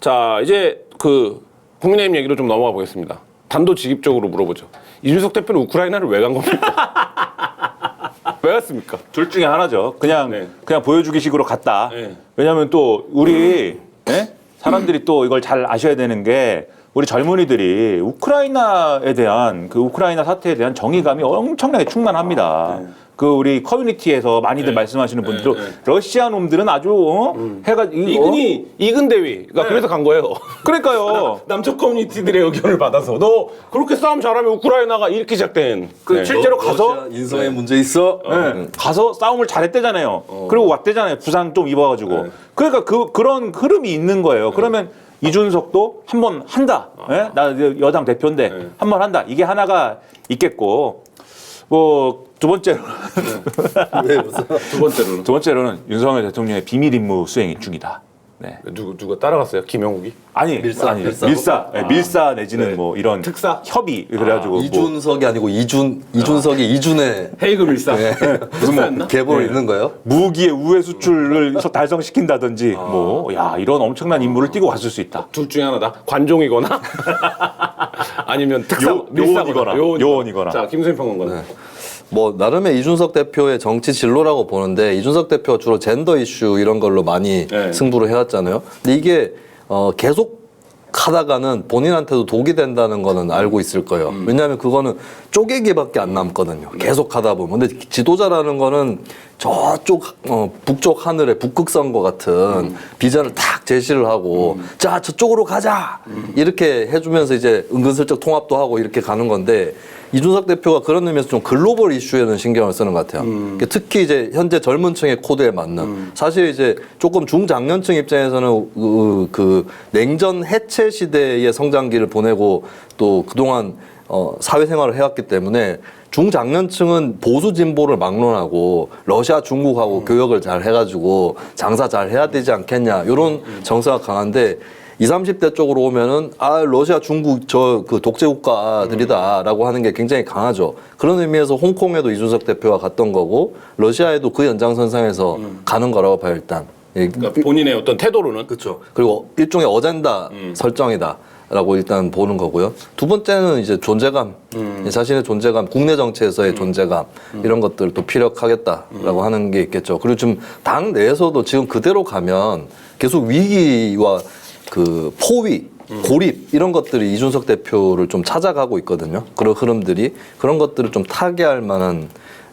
자, 이제 그 국민의힘 얘기로 좀 넘어가 보겠습니다. 단도직입적으로 물어보죠. 이준석 대표는 우크라이나를 왜 간 겁니까? 왜 갔습니까? 둘 중에 하나죠. 그냥 네. 그냥 보여주기식으로 갔다. 네. 왜냐하면 또 우리 사람들이 또 이걸 잘 아셔야 되는 게 우리 젊은이들이 우크라이나에 대한 그 우크라이나 사태에 대한 정의감이 엄청나게 충만합니다. 그 우리 커뮤니티에서 많이들 말씀하시는 분들도 러시아 놈들은 아주 해가 이근 대위가 그래서 간 거예요. 그러니까요. 남쪽 커뮤니티들의 의견을 받아서 너 그렇게 싸움 잘하면 우크라이나가 이렇게 시작된. 그 실제로 가서 인성에 문제 있어. 가서 싸움을 잘했대잖아요. 그리고 왔대잖아요. 부상 좀 입어가지고. 그러니까 그런 흐름이 있는 거예요. 그러면 이준석도 한번 한다. 나 여당 대표인데 한번 한다. 이게 하나가 있겠고, 뭐 두 번째로는 왜 무슨? 두 번째로는 윤석열 대통령의 비밀 임무 수행 중이다. 네. 누가 따라갔어요? 김영욱이? 아니 밀사? 밀사 내지는 뭐 이런 특사? 협의 그래가지고 뭐 이준석이 아니고 이준석이 이준의 헤이그 밀사. 무슨 뭐 계보를 있는 거예요? 무기의 우회 수출을 달성시킨다든지 뭐 야 이런 엄청난 임무를 띠고 갔을 수 있다. 둘 중에 하나다. 관종이거나 아니면 특사 밀사거나 요원이거나. 자, 김수현 평론가는. 뭐 나름의 이준석 대표의 정치 진로라고 보는데 이준석 대표가 주로 젠더 이슈 이런 걸로 많이 승부를 해왔잖아요. 근데 이게 계속 하다가는 본인한테도 독이 된다는 거는 알고 있을 거예요. 왜냐하면 그거는 쪼개기밖에 안 남거든요. 계속 하다 보면. 근데 지도자라는 거는 저쪽 북쪽 하늘의 북극성과 같은 비전을 딱 제시를 하고 자 저쪽으로 가자 이렇게 해주면서 이제 은근슬쩍 통합도 하고 이렇게 가는 건데 이준석 대표가 그런 의미에서 좀 글로벌 이슈에는 신경을 쓰는 것 같아요. 특히 이제 현재 젊은 층의 코드에 맞는 사실 이제 조금 중장년층 입장에서는 그 냉전 해체 시대의 성장기를 보내고 또 그동안 사회생활을 해왔기 때문에 중장년층은 보수 진보를 막론하고 러시아 중국하고 교역을 잘 해가지고 장사 잘 해야 되지 않겠냐 이런 정서가 강한데 20, 30대 쪽으로 오면은 러시아 중국 그 독재 국가들이다라고 하는 게 굉장히 강하죠. 그런 의미에서 홍콩에도 이준석 대표가 갔던 거고 러시아에도 그 연장선상에서 가는 거라고 봐요 일단. 그러니까 본인의 어떤 태도로는 그렇죠. 그리고 일종의 어젠다 설정이다. 라고 일단 보는 거고요. 두 번째는 이제 존재감, 자신의 존재감, 국내 정치에서의 존재감 이런 것들을 또 피력하겠다라고 하는 게 있겠죠. 그리고 지금 당 내에서도 지금 그대로 가면 계속 위기와 그 포위, 고립 이런 것들이 이준석 대표를 좀 찾아가고 있거든요. 그런 흐름들이 그런 것들을 좀 타개할 만한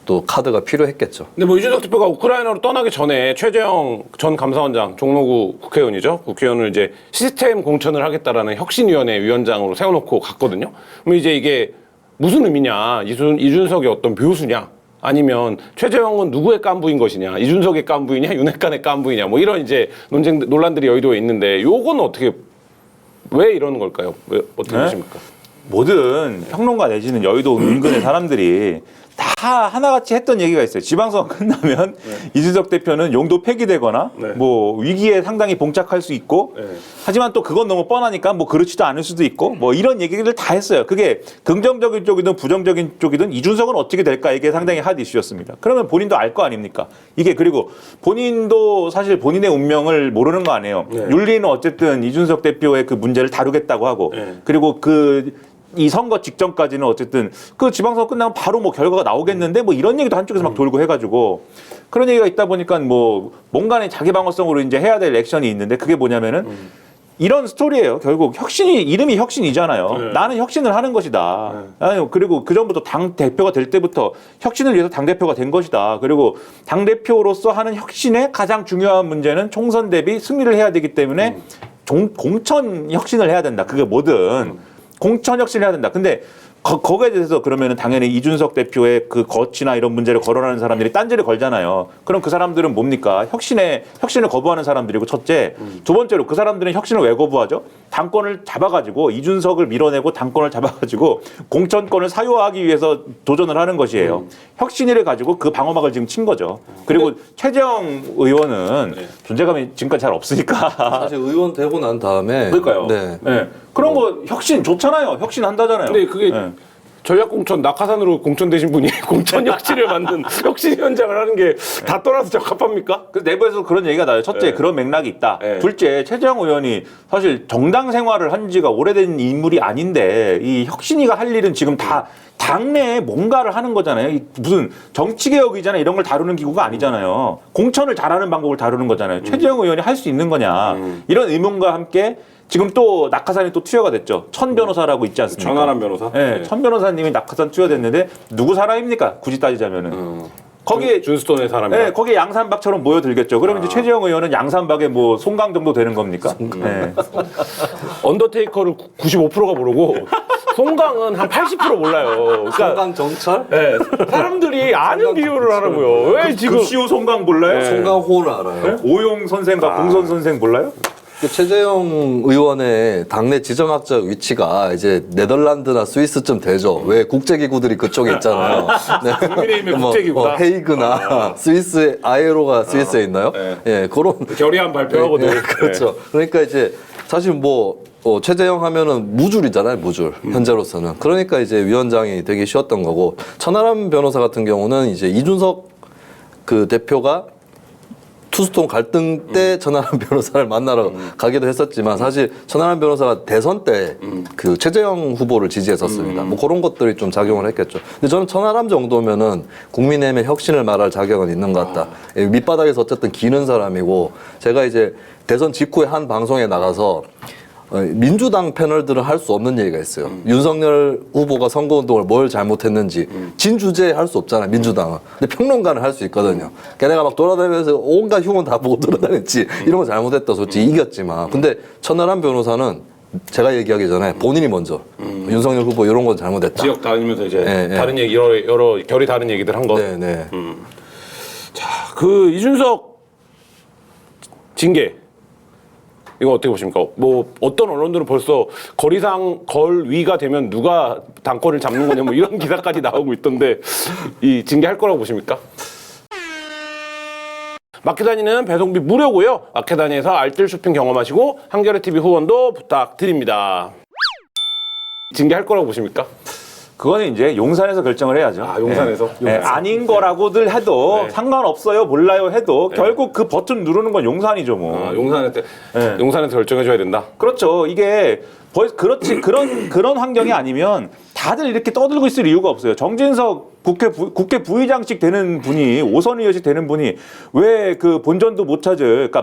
또 카드가 필요했겠죠. 근데 뭐 이준석 대표가 우크라이나로 떠나기 전에 최재형 전 감사원장, 종로구 국회의원이죠. 국회의원을 이제 시스템 공천을 하겠다라는 혁신위원회 위원장으로 세워놓고 갔거든요. 그럼 이제 이게 무슨 의미냐? 이준석의 어떤 묘수냐? 아니면 최재형은 누구의 깐부인 것이냐? 이준석의 깐부이냐? 윤핵관의 깐부이냐? 뭐 이런 이제 논란들이 여의도에 있는데 요건 어떻게 왜 이러는 걸까요? 왜 어떻게 보십니까? 모든 평론가 내지는 여의도 인근의 사람들이 다 하나같이 했던 얘기가 있어요. 지방선거 끝나면 이준석 대표는 용도 폐기되거나 뭐 위기에 상당히 봉착할 수 있고 하지만 또 그건 너무 뻔하니까 뭐 그렇지도 않을 수도 있고 뭐 이런 얘기를 다 했어요. 그게 긍정적인 쪽이든 부정적인 쪽이든 이준석은 어떻게 될까 이게 상당히 핫 이슈였습니다. 그러면 본인도 알 거 아닙니까? 이게 그리고 본인도 사실 본인의 운명을 모르는 거 아니에요. 윤리는 어쨌든 이준석 대표의 그 문제를 다루겠다고 하고 그리고 이 선거 직전까지는 어쨌든 그 지방선거 끝나면 바로 뭐 결과가 나오겠는데 뭐 이런 얘기도 한쪽에서 막 돌고 해가지고 그런 얘기가 있다 보니까 뭐 뭔가는 자기 방어성으로 이제 해야 될 액션이 있는데 그게 뭐냐면은 이런 스토리예요. 결국 이름이 혁신이잖아요. 나는 혁신을 하는 것이다. 그리고 그 전부터 당 대표가 될 때부터 혁신을 위해서 당 대표가 된 것이다. 그리고 당 대표로서 하는 혁신의 가장 중요한 문제는 총선 대비 승리를 해야 되기 때문에 공천 혁신을 해야 된다. 그게 뭐든. 공천 혁신을 해야 된다. 근데 거기에 대해서 그러면은 당연히 이준석 대표의 그 거취나 이런 문제를 거론하는 사람들이 딴지를 걸잖아요. 그럼 그 사람들은 뭡니까? 혁신을 거부하는 사람들이고 첫째. 두 번째로 그 사람들은 혁신을 왜 거부하죠? 당권을 잡아가지고 이준석을 밀어내고 당권을 잡아가지고 공천권을 사유화하기 위해서 도전을 하는 것이에요. 혁신위를 가지고 그 방어막을 지금 친 거죠. 그리고 최재형 의원은 존재감이 지금까지 잘 없으니까. 사실 의원 되고 난 다음에 그러니까요. 네. 그런 거 혁신 좋잖아요. 혁신 한다잖아요. 근데 그게 전략공천 낙하산으로 공천되신 분이 공천 혁신을 만든 혁신위원장을 하는 게 다 떠나서 적합합니까? 그 내부에서 그런 얘기가 나요. 첫째, 그런 맥락이 있다. 둘째, 최재형 의원이 사실 정당 생활을 한 지가 오래된 인물이 아닌데 이 혁신위가 할 일은 지금 다 당내에 뭔가를 하는 거잖아요. 무슨 정치개혁이잖아요. 이런 걸 다루는 기구가 아니잖아요. 공천을 잘하는 방법을 다루는 거잖아요. 최재형 의원이 할 수 있는 거냐. 이런 의문과 함께 지금 또 낙하산이 또 투여가 됐죠. 천 변호사라고 있지 않습니까? 전하람 변호사? 네, 천 변호사님이 낙하산 투여됐는데 누구 사람입니까? 굳이 따지자면은. 거기에 준스톤의 사람이다. 네, 거기에 양산박처럼 모여들겠죠. 그러면 이제 최재형 의원은 양산박의 뭐 송강 정도 되는 겁니까? 네. 언더테이커를 95%가 모르고 송강은 한 80% 몰라요. 그러니까 송강 정철? 네, 사람들이 아는 비유를 하라고요. 왜 지금 급시우 송강 몰라요? 송강호를 알아요. 오용 선생과 공선 선생 몰라요? 최재형 의원의 당내 지정학적 위치가 이제 네덜란드나 스위스쯤 되죠. 왜 국제기구들이 그쪽에 있잖아요. 네. 국민의힘의 국제기구다. 헤이그나 스위스 아에로가 스위스에 있나요? 예, 그런 결의안 발표하고 예, 그렇죠. 그러니까 이제 사실 뭐 최재형 하면은 무줄이잖아요, 무줄. 현재로서는. 그러니까 이제 위원장이 되기 쉬웠던 거고 천하람 변호사 같은 경우는 이제 이준석 그 대표가 투스톤 갈등 때 천하람 변호사를 만나러 가기도 했었지만 사실 천하람 변호사가 대선 때 그 최재형 후보를 지지했었습니다. 뭐 그런 것들이 좀 작용을 했겠죠. 근데 저는 천하람 정도면은 국민의힘의 혁신을 말할 자격은 있는 것 같다. 밑바닥에서 어쨌든 기는 사람이고 제가 이제 대선 직후에 한 방송에 나가서 민주당 패널들은 할 수 없는 얘기가 있어요. 윤석열 후보가 선거운동을 뭘 잘못했는지 진주제 할 수 없잖아요, 민주당은. 근데 평론가는 할 수 있거든요. 걔네가 막 돌아다니면서 온갖 흉은 다 보고 돌아다녔지. 이런 거 잘못했다, 솔직히 이겼지만. 근데 천하람 변호사는 제가 얘기하기 전에 본인이 먼저 윤석열 후보 이런 건 잘못했다. 지역 다니면서 이제 다른 얘기 여러 결이 다른 얘기들 한 거. 네네. 자, 그 이준석 징계. 이거 어떻게 보십니까? 뭐 어떤 언론들은 벌써 거리상 걸위가 되면 누가 당권을 잡는 거냐 뭐 이런 기사까지 나오고 있던데 이 징계할 거라고 보십니까? 마케다니는 배송비 무료고요. 마케다니에서 알뜰 쇼핑 경험하시고 한겨레 TV 후원도 부탁드립니다. 징계할 거라고 보십니까? 그거는 이제 용산에서 결정을 해야죠. 아, 용산에서? 네. 용산에서. 아닌 거라고들 해도 상관없어요, 몰라요 해도 결국 그 버튼 누르는 건 용산이죠, 뭐. 아, 용산에서 결정해줘야 된다. 그렇죠. 이게 그렇지 그런 환경이 아니면 다들 이렇게 떠들고 있을 이유가 없어요. 정진석 국회 부의장씩 되는 분이 5선 의원씩 되는 분이 왜 그 본전도 못 찾을 그러니까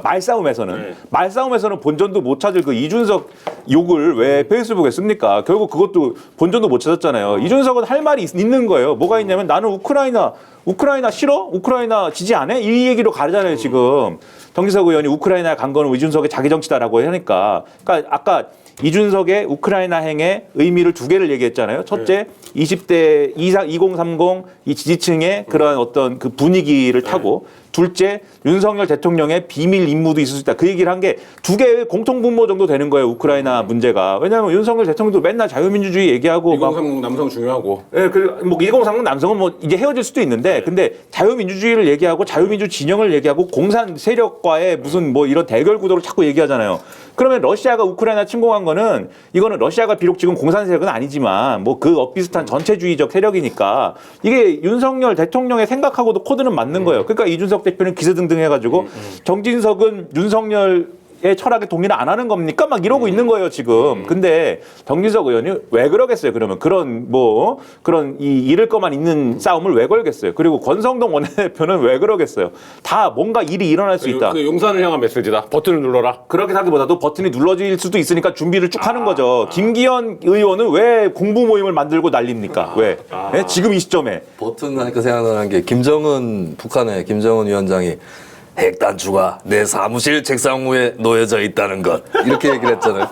말싸움에서는 본전도 못 찾을 그 이준석 욕을 왜 페이스북에 씁니까? 결국 그것도 본전도 못 찾았잖아요. 이준석은 할 말이 있는 거예요. 뭐가 있냐면 나는 우크라이나 싫어? 우크라이나 지지 안 해? 이 얘기로 가잖아요, 지금. 정진석 의원이 우크라이나에 간 거는 이준석의 자기 정치다라고 하니까. 그러니까 아까 이준석의 우크라이나 행의 의미를 두 개를 얘기했잖아요. 첫째, 20대 2030 이 지지층의 그런 어떤 그 분위기를 타고 둘째, 윤석열 대통령의 비밀 임무도 있을 수 있다. 그 얘기를 한 게 두 개의 공통분모 정도 되는 거예요. 우크라이나 문제가. 왜냐하면 윤석열 대통령도 맨날 자유민주주의 얘기하고 2030 남성 중요하고. 예, 뭐 2030 남성은 뭐 이제 헤어질 수도 있는데 근데 자유민주주의를 얘기하고 자유민주 진영을 얘기하고 공산 세력과의 무슨 뭐 이런 대결 구도를 자꾸 얘기하잖아요. 그러면 러시아가 우크라이나 침공한 거는 이거는 러시아가 비록 지금 공산 세력은 아니지만 뭐 그 비슷한 전체주의적 세력이니까 이게 윤석열 대통령의 생각하고도 코드는 맞는 거예요. 그러니까 이준석 대표는 기세등등 해가지고 정진석은 윤석열 의 철학에 동의를 안 하는 겁니까? 막 이러고 있는 거예요, 지금. 근데 정진석 의원이 왜 그러겠어요, 그러면? 그런 잃을 것만 있는 싸움을 왜 걸겠어요? 그리고 권성동 원내대표는 왜 그러겠어요? 다 뭔가 일이 일어날 수 있다. 그 용산을 향한 메시지다. 버튼을 눌러라. 그렇게 하기보다도 버튼이 눌러질 수도 있으니까 준비를 쭉 하는 거죠. 김기현 의원은 왜 공부 모임을 만들고 난립니까? 왜? 네? 지금 이 시점에. 버튼 하니까 생각나는 게 북한의 김정은 위원장이 핵단추가 내 사무실 책상 위에 놓여져 있다는 것 이렇게 얘기를 했잖아요.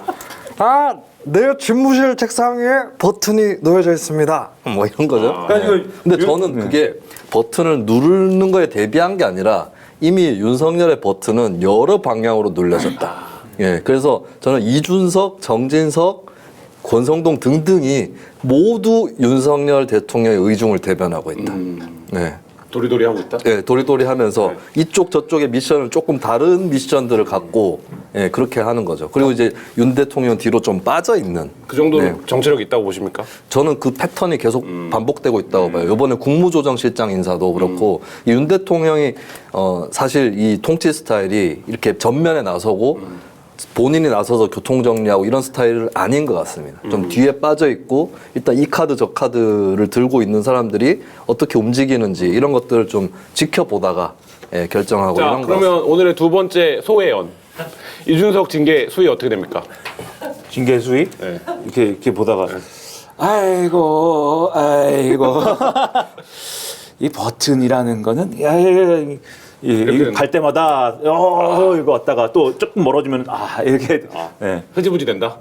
아, 내 집무실 책상 위에 버튼이 놓여져 있습니다. 뭐 이런 거죠. 그러니까 근데 저는 그게 버튼을 누르는 거에 대비한 게 아니라 이미 윤석열의 버튼은 여러 방향으로 눌려졌다. 예, 그래서 저는 이준석, 정진석, 권성동 등등이 모두 윤석열 대통령의 의중을 대변하고 있다. 네. 도리도리 하고 있다. 예, 도리도리 하면서 이쪽 저쪽의 미션을 조금 다른 미션들을 갖고 예, 그렇게 하는 거죠. 그리고 이제 윤 대통령 뒤로 좀 빠져 있는 그 정도로 네. 정치력 있다고 보십니까? 저는 그 패턴이 계속 반복되고 있다고 봐요. 이번에 국무조정실장 인사도 그렇고 이 윤 대통령이 사실 이 통치 스타일이 이렇게 전면에 나서고 본인이 나서서 교통 정리하고 이런 스타일은 아닌 것 같습니다. 좀 뒤에 빠져 있고 일단 이 카드 저 카드를 들고 있는 사람들이 어떻게 움직이는지 이런 것들을 좀 지켜보다가 예, 결정하고 자, 이런 거. 그러면 오늘의 두 번째 소회원 이준석 징계 수위 어떻게 됩니까? 징계 수위 네. 이렇게 보다가 아이고 이 버튼이라는 거는 이렇게 갈 때마다 이거 왔다가 또 조금 멀어지면 이렇게 네. 흐지부지 된다.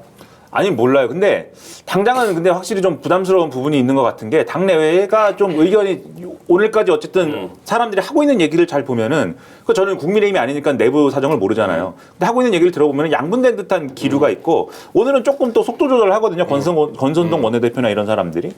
아니 몰라요. 근데 당장은 근데 확실히 좀 부담스러운 부분이 있는 것 같은 게 당내외가 좀 의견이 오늘까지 어쨌든 사람들이 하고 있는 얘기를 잘 보면은 그 저는 국민의힘이 아니니까 내부 사정을 모르잖아요. 근데 하고 있는 얘기를 들어보면 양분된 듯한 기류가 있고 오늘은 조금 또 속도 조절을 하거든요. 권선동 원내대표나 이런 사람들이.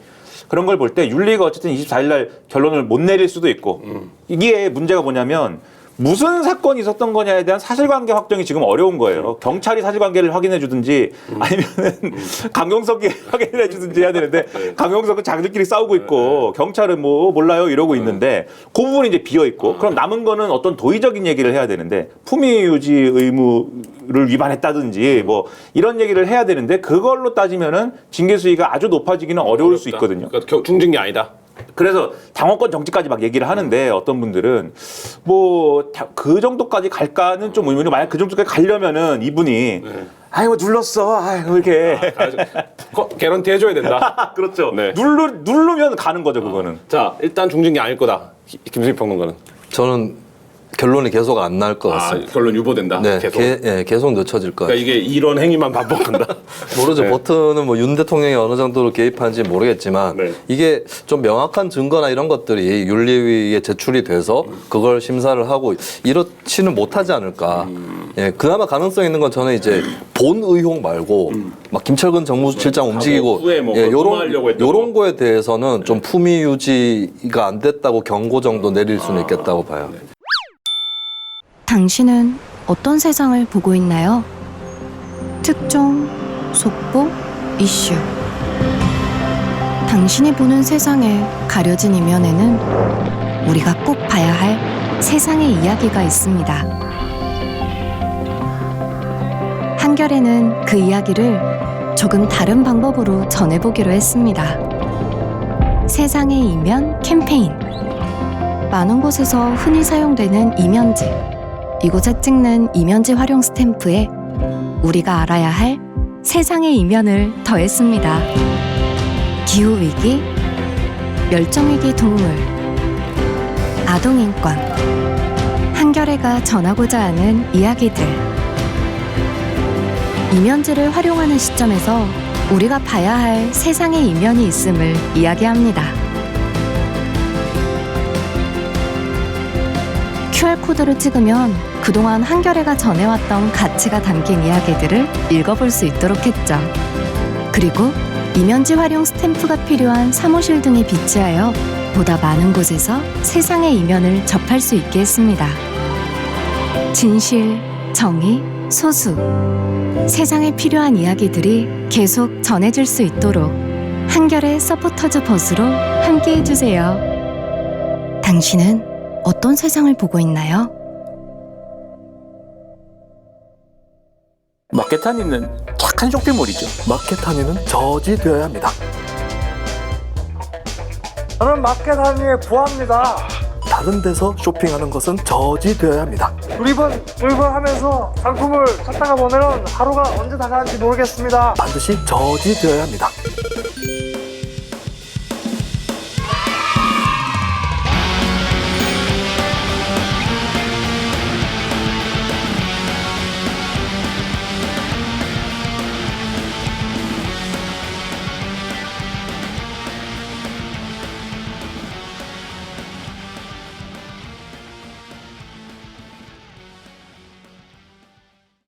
그런 걸 볼 때 윤리가 어쨌든 24일 날 결론을 못 내릴 수도 있고 이게 문제가 뭐냐면 무슨 사건이 있었던 거냐에 대한 사실관계 확정이 지금 어려운 거예요. 경찰이 사실관계를 확인해 주든지 아니면은 강용석이 확인해 주든지 해야 되는데 강용석은 자기들끼리 싸우고 있고 경찰은 뭐 몰라요 이러고 있는데 그 부분이 이제 비어 있고 그럼 남은 거는 어떤 도의적인 얘기를 해야 되는데 품위 유지 의무를 위반했다든지 뭐 이런 얘기를 해야 되는데 그걸로 따지면은 징계 수위가 아주 높아지기는 어려울 수 있거든요. 그러니까 중징계 아니다. 그래서 당원권 정지까지 막 얘기를 하는데 어떤 분들은 뭐 그 정도까지 갈까는 좀 의문이 만약 그 정도까지 가려면은 이분이 아이고 눌렀어 아이고 이렇게 개런티 해줘야 된다. 그렇죠. 네. 누르면 가는 거죠 그거는. 자, 일단 중징계 아닐 거다. 김수희 평론가는. 저는 결론이 계속 안 날 것 같습니다. 결론 유보된다. 네, 계속. 계속 늦춰질 것 같아요. 그러니까 이게 이런 행위만 반복한다. 모르죠. 네. 버튼은 뭐 윤 대통령이 어느 정도로 개입하는지 모르겠지만 네. 이게 좀 명확한 증거나 이런 것들이 윤리위에 제출이 돼서 그걸 심사를 하고 이렇지는 못하지 않을까. 예, 그나마 가능성 있는 건 저는 이제 본 의혹 말고 막 김철근 정무실장 움직이고 후에 뭐 예, 도모하려고 했던 요런 거에 대해서는 좀 품위 유지가 안 됐다고 경고 정도 내릴 수는 있겠다고 봐요. 당신은 어떤 세상을 보고 있나요? 특종, 속보, 이슈. 당신이 보는 세상의 가려진 이면에는 우리가 꼭 봐야 할 세상의 이야기가 있습니다. 한결에는 그 이야기를 조금 다른 방법으로 전해보기로 했습니다. 세상의 이면 캠페인. 많은 곳에서 흔히 사용되는 이면지. 이곳에 찍는 이면지 활용 스탬프에 우리가 알아야 할 세상의 이면을 더했습니다. 기후위기, 멸종위기 동물, 아동인권, 한겨레가 전하고자 하는 이야기들. 이면지를 활용하는 시점에서 우리가 봐야 할 세상의 이면이 있음을 이야기합니다. QR코드를 찍으면 그동안 한겨레가 전해왔던 가치가 담긴 이야기들을 읽어볼 수 있도록 했죠. 그리고 이면지 활용 스탬프가 필요한 사무실 등에 비치하여 보다 많은 곳에서 세상의 이면을 접할 수 있게 했습니다. 진실, 정의, 소수. 세상에 필요한 이야기들이 계속 전해질 수 있도록 한겨레 서포터즈 버스로 함께 해주세요. 당신은 어떤 세상을 보고 있나요? 마케타니는 착한 쇼핑몰이죠. 마켓하니는 저지되어야 합니다. 저는 마켓하니에 구합니다. 다른 데서 쇼핑하는 것은 저지되어야 합니다. 물건하면서 상품을 찾다가 보면 하루가 언제 다 가는지 모르겠습니다. 반드시 저지되어야 합니다.